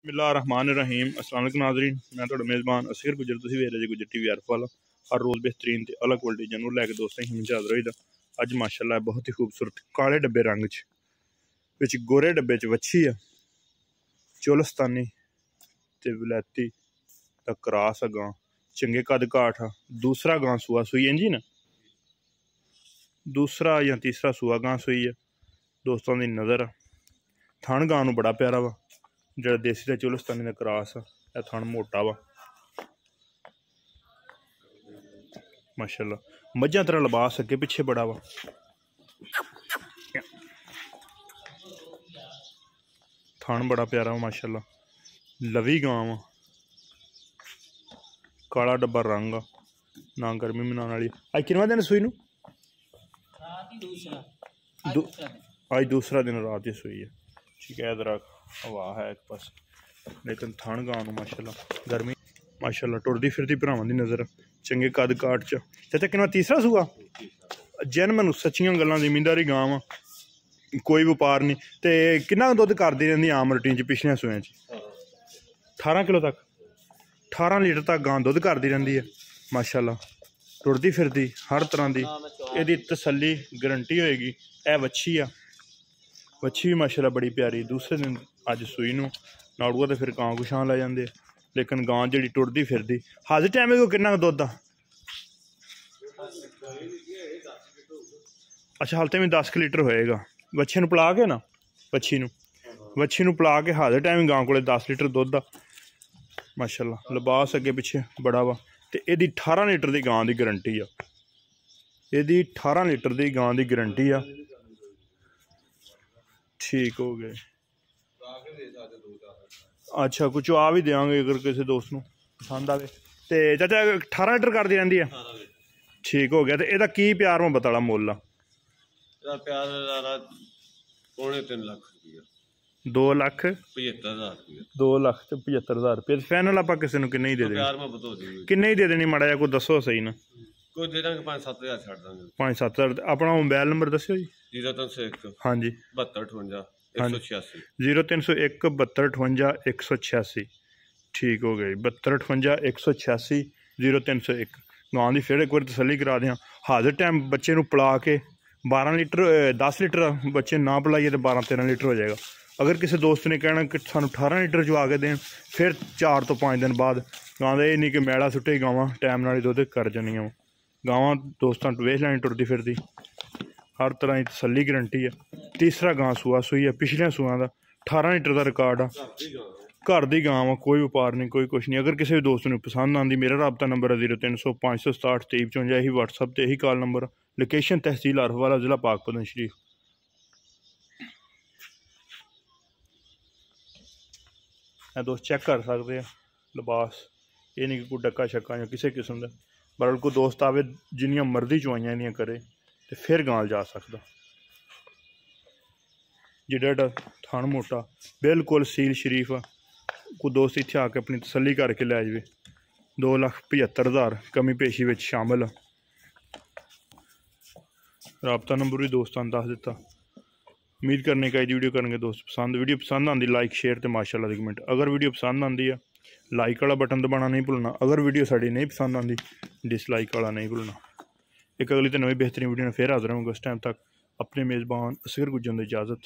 बिस्मिल्लाहिर्रहमानिर्रहीम। अस्सलाम वालेकुम नाज़रीन, मैं थोड़ा मेज़बान असगर गुजर तुसीं वेख रहे जी गुजर टीवी अर्फ वाला। हर रोज़ बेहतरीन ते अलग क्वालिटी जानवर लैके दोस्तों ही हाज़र होई दा। अज माशाअल्लाह बहुत ही खूबसूरत काले डब्बे रंग च गोरे डब्बे च वच्छी आ चोलस्तानी ते विलैती दा क्रॉस आ। गां चंगे कद काठ आ। दूसरा गां सूआ सूई इंजी ना दूसरा या तीसरा सूआ गां सूई है दोस्तों की नज़र। थन गां नूं बड़ा प्यारा वा, जो देसी का चोलस्तानी का क्रॉस आ। थन मोटा वा माशाअल्लाह। मझां तरह लिबास अगे पिछे बड़ा वा। थन बड़ा प्यारा वा माशाअल्लाह। लवी गां वा, काला डब्बा रंग आ, ना गर्मी मनाने वाली। अज किनवा दिन सूई नूं? अज दूसरा दिन रात ही सूई है। ठीक है, इधर हवा है एक पास, लेकिन थन गां नूं माशाअल्लाह गर्मी माशाअल्लाह टुरदी फिरदी भरावां दी नज़र। चंगे कद काठ च। चाचा किनवा तीसरा सूआ? जैनमन सच्चियां गल्लां जिमींदारी गां वा, कोई व्यापार नहीं। तो किन्ना दुद्ध करदी रहिंदी आम रूटीन च पिछले सूएं च? 18 किलो तक, 18 लीटर तक गां दुद्ध करदी रहिंदी है माशाअल्लाह। टुरदी फिरदी हर तरह की इहदी तसल्ली गारंटी होएगी। ए वच्छी आ, वच्छी भी माशाअल्लाह बड़ी प्यारी। दूसरे दिन अज सूई नूं नाड़ूआ तो फिर गां को छां लै जांदे, लेकिन गां जिहड़ी टुरदी फिरदी। हाजिर टाइम को किन्ना दुद्ध आ? अच्छा, हाल तो में 10 लीटर होएगा। बच्चे नूं पिला के ना, वच्छी नूं पिला के हाजिर टाइम गां को 10 लीटर दुद्ध आ माशाअल्लाह। लिबास अगे पिछे बड़ा वा। ते इहदी 18 लीटर की गां की गारंटी आ। इहदी 18 लीटर की गां की गारंटी आ। ठीक हो गए। अच्छा, कुछ आ भी देंगे अगर किसी दोस्त को पसंद आए तो। चाचा 18 लीटर करती रहती है? ठीक हो गया। तो यदा की प्यार मुहब्बत वाला मुल आ? 2,75,000 रुपये। फाइनल आप किसी को किन्ने ही दे देनी? किन्ने ही दे देनी? माड़ा जा कोई दसो सही ना। 5-7 हज़ार। अपना मोबाइल नंबर दस्यो जी। 0301 हाँ जी 72 58 186। 0301 72 58 186। ठीक हो गई। 72 58 186 0301। गां की फिर एक बार तसली करा दें। हाजिर टाइम बच्चे को पिला के 12 लीटर 10 लीटर बच्चे ना पिलाइए तो 12-13 लीटर हो जाएगा। अगर किसी दोस्त ने कहना कि सानू 18 लीटर जो आके दें, फिर 4 तो 5 दिन बाद गां का ये नहीं कि मैड़ा सुट्टे गावां टाइम नाल दुद्ध कर जानियां। गावां दोस्तों वेख लैनी टुरदी फिरदी, हर तरह की तसली गारंटी है। तीसरा गां सूआ सूई है पिछले सूआ का। 18 लीटर का रिकॉर्ड आ। घर की गां वा, कोई व्यापार नहीं, कोई कुछ नहीं। अगर किसी भी दोस्त ने पसंद आती, मेरा रबता नंबर है 0300 567 2354। यही व्हाट्सअप पर यही कॉल नंबर। लोकेशन तहसील अर्फ वाला, जिला पाकपतन शरीफ। दोस्त चेक कर सकते हैं लिबास। ये नहीं कि कोई डक्का शक्का या किसी किस्म का। बल्कि कोई दोस्त आवे जिन्नियां मर्जी चुआइयां इन्नियां करे तो फिर गाल जा सकता। जिड्डा थन मोटा बिल्कुल सील शरीफ आ। कोई दोस्त इत्थे आके अपनी तसली करके लै जाए। 2,75,000 कमी पेशी में शामिल आ। रबता नंबर भी दोस्तों दस दिता। उम्मीद करने का वीडियो करेंगे दोस्त पसंद। वीडियो पसंद आती लाइक शेयर तो माशाअल्लाह दी कमेंट। अगर वीडियो पसंद आती है लाइक वाला बटन दबाना नहीं भूलना। अगर वीडियो साड़ी नहीं पसंद आती डिसलाइक वाला नहीं भूलना। एक अगली तो नवी बेहतरीन वीडियो फिर हाजिर होंगे। उस टाइम तक अपने मेज़बान असगर गुजर की इजाज़त।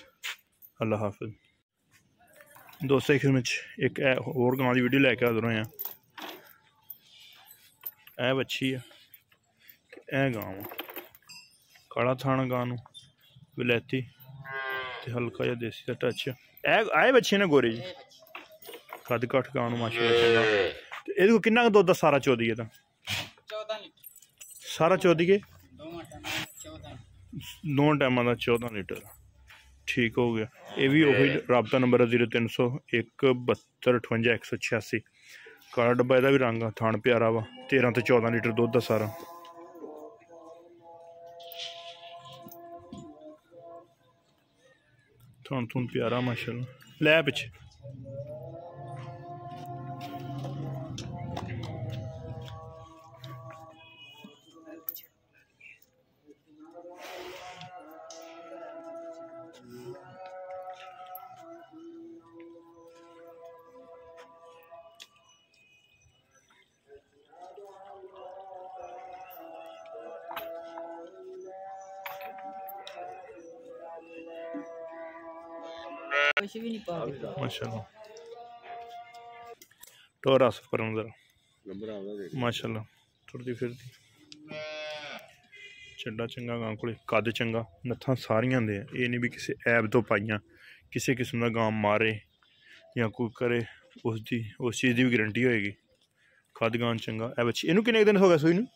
अल्लाह हाफिज़। दोस्तों एक एक होर गां की वीडियो लैके हाजिर होए। ए बच्छी है, ए गां काला थाना गां नूं विलैती ते हल्का जिहा देसी का टच। आए बच्चे ने गोरे जी कद काठ गां नूं माशाअल्लाह। इहदे को किन्ना दुद्ध सारा चौधी है? सारा चौधी के 2 टाइम का 14 लीटर। ठीक हो गया। ये भी वही रबता नंबर है 0301 72 58 186। काला डब्बा यदा भी रंग आ। थान प्यारा वा। 13 तो 14 लीटर दुद्ध आ सारा। थान थून प्यारा माशाअल्लाह। लै पिछे कुछ भी नहीं पा के माशाल्लाह टोरा पर जरा नंबर आवा माशाल्लाह टुरदी फिरदी ਚੱਡਾ ਚੰਗਾ ਗਾਂ ਕੋਲੇ ਕੱਦ ਚੰਗਾ ਨੱਥਾਂ ਸਾਰੀਆਂ ਦੇ ਇਹ ਨਹੀਂ ਵੀ ਕਿਸੇ ਐਬ ਤੋਂ ਪਾਈਆਂ ਕਿਸੇ ਕਿਸਮ ਦਾ ਗਾਂ ਮਾਰੇ ਜਾਂ ਕੋਈ ਕਰੇ ਉਸ ਚੀਜ਼ ਦੀ ਵੀ ਗਰੰਟੀ ਹੋਏਗੀ ਕੱਦ ਗਾਂ ਚੰਗਾ ਇਹ ਬੱਚੀ ਇਹਨੂੰ ਕਿੰਨੇ ਦਿਨ ਹੋ ਗਏ ਸੂਈ ਨੂੰ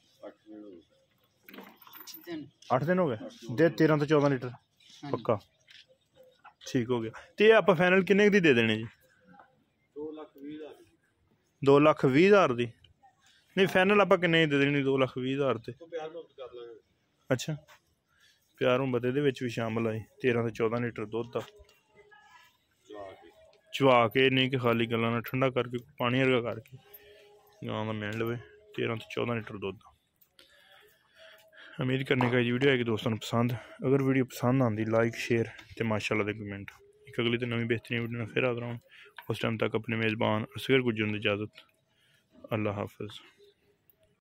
8 ਦਿਨ ਹੋ ਗਏ ਦੇ 13 ਤੋਂ 14 ਲੀਟਰ ਪੱਕਾ ठीक हो गया तो ये आप फाइनल किन्ने दी दे देने जी 2,20,000 दी नहीं फाइनल आप किन्ने दे देनी 2,20,000 ते अच्छा प्यार मुहब्बत दे विच भी शामिल आई 13 ਤੋਂ 14 लीटर दुध का चवा के नहीं कि खाली गल्लां नाल ठंडा करके पानी वर्गा करके गां दा मिल लवे 13 ਤੋਂ 14 लीटर दुध। उम्मीद करने का वीडियो है कि दोस्तों को पसंद अगर वीडियो पसंद आती लाइक शेयर तो माशाल्लाह दे कमेंट एक अगली तो नवी बेहतरीन वीडियो फिर आ रहा हूँ उस टाइम तक अपने मेज़बान असगर गुजरन की इजाज़त अल्लाह हाफिज़।